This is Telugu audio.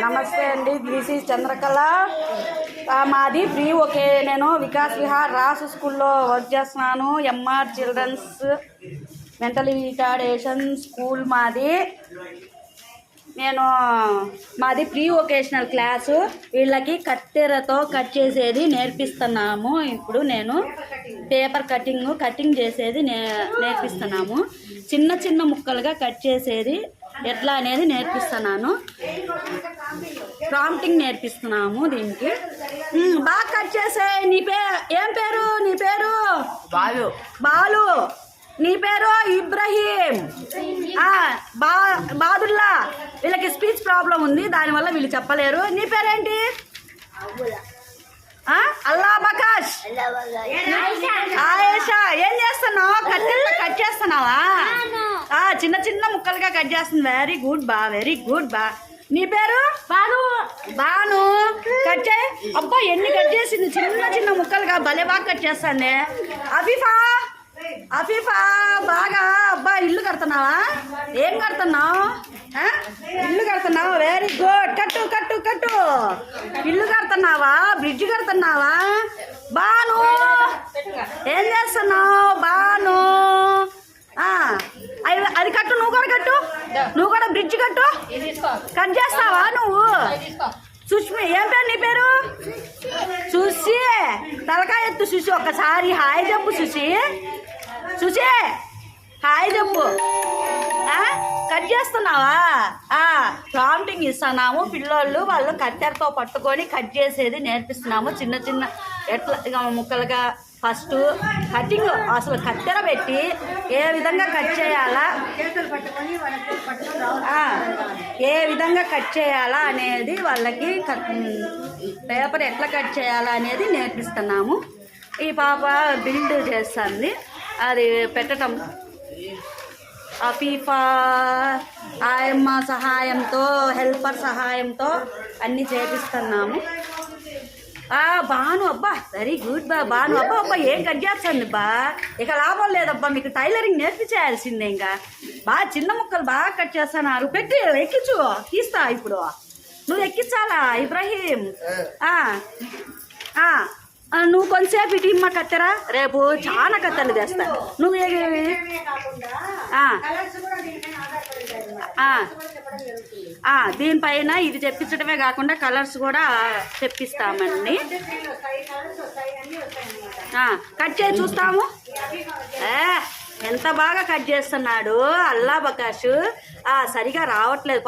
నమస్తే అండి, దిస్ ఈజ్ చంద్రకళ. మాది ఫ్రీ ఓకే. నేను వికాస్ విహార్ రాసు స్కూల్లో వర్క్ చేస్తున్నాను. MR childrens mentally retardation school మాది. మాది ప్రీ వొకేషనల్ క్లాసు. వీళ్ళకి కత్తెరతో కట్ చేసేది నేర్పిస్తున్నాము. ఇప్పుడు నేను పేపర్ కటింగ్ చేసేది నేర్పిస్తున్నాము. చిన్న చిన్న ముక్కలుగా కట్ చేసేది ఎట్లా అనేది నేర్పిస్తున్నాను. ప్రాంప్టింగ్ నేర్పిస్తున్నాము. దీనికి బాగా కట్ చేసే. ఏం పేరు? నీ పేరు బాలు. నీ పేరు ఇబ్రహీం. బాదుల్లా. వీళ్ళకి స్పీచ్ ప్రాబ్లం ఉంది, దానివల్ల వీళ్ళు చెప్పలేరు. నీ పేరేంటి? అల్లా బకాష్. ఆయేషా. ఏం చేస్తున్నావు? కట్ చేస్తున్నావా? చిన్న చిన్న ముక్కలుగా కట్ చేస్తుంది. వెరీ గుడ్ బా. నీ పేరు? బాను. కట్ చేయి. అబ్బా, ఎన్ని కట్ చేసింది! చిన్న చిన్న ముక్కలుగా భలే బాగా కట్ చేస్తాంది. అఫీఫా బాగా. అబ్బా, ఇల్లు కడుతున్నావా? ఏం కడుతున్నావు? ఇల్లు కడుతున్నావు. Very good. కట్టు. ఇల్లు కడుతున్నావా? బ్రిడ్జ్ కడుతున్నావా? బాను, ఏం చేస్తున్నావు? బాను, అది కట్టు. నువ్వు కూడా బ్రిడ్జ్ కట్టు. కట్ చేస్తావా నువ్వు? సుష్మి. ఏం పేరు నీ పేరు? సుషి. తలకాయ ఎత్తు సుషి. ఒక్కసారి హాయ్ చెప్పు సుషి. హాయ్ చెప్పు. కట్ చేస్తున్నావా? ప్రాంప్టింగ్ ఇస్తున్నాము. పిల్లోళ్ళు వాళ్ళు కత్తెరతో పట్టుకొని కట్ చేసేది నేర్పిస్తున్నాము. చిన్న చిన్న ఎట్లా ముక్కలుగా ఫస్ట్ కటింగ్, అసలు కత్తెర పెట్టి ఏ విధంగా కట్ చేయాలా, అనేది వాళ్ళకి పేపర్ ఎట్లా కట్ చేయాలా అనేది నేర్పిస్తున్నాము. ఈ పాప బిల్డ్ చేస్తుంది, అది పెట్టడం. అఫీఫా ఆయమ్మ సహాయంతో, హెల్పర్ సహాయంతో అన్నీ చేపిస్తున్నాము. బాను. అబ్బా, వెరీ గుడ్ బాను. అబ్బా, ఏం కట్ చేస్తుంది బా. ఇక లాభం లేదబ్బా, మీకు టైలరింగ్ నేర్పించేయాల్సిందే. ఇంకా బాగా చిన్న ముక్కలు బాగా కట్ చేస్తున్నారు. పెట్టి ఎక్కించు. తీస్తా ఇప్పుడు. నువ్వు ఎక్కించాలా ఇబ్రహీం? నువ్వు కొంతసేపు ఇటు ఇమ్మ కత్తెరా. రేపు చాలా కత్తెరలు తెస్తా. నువ్వు దీనిపైన ఇది తెప్పించడమే కాకుండా కలర్స్ కూడా తెప్పిస్తామండి. కట్ చేసి చూస్తాము. ఎంత బాగా కట్ చేస్తున్నాడు అల్లా బకాష్. సరిగా రావట్లేదు.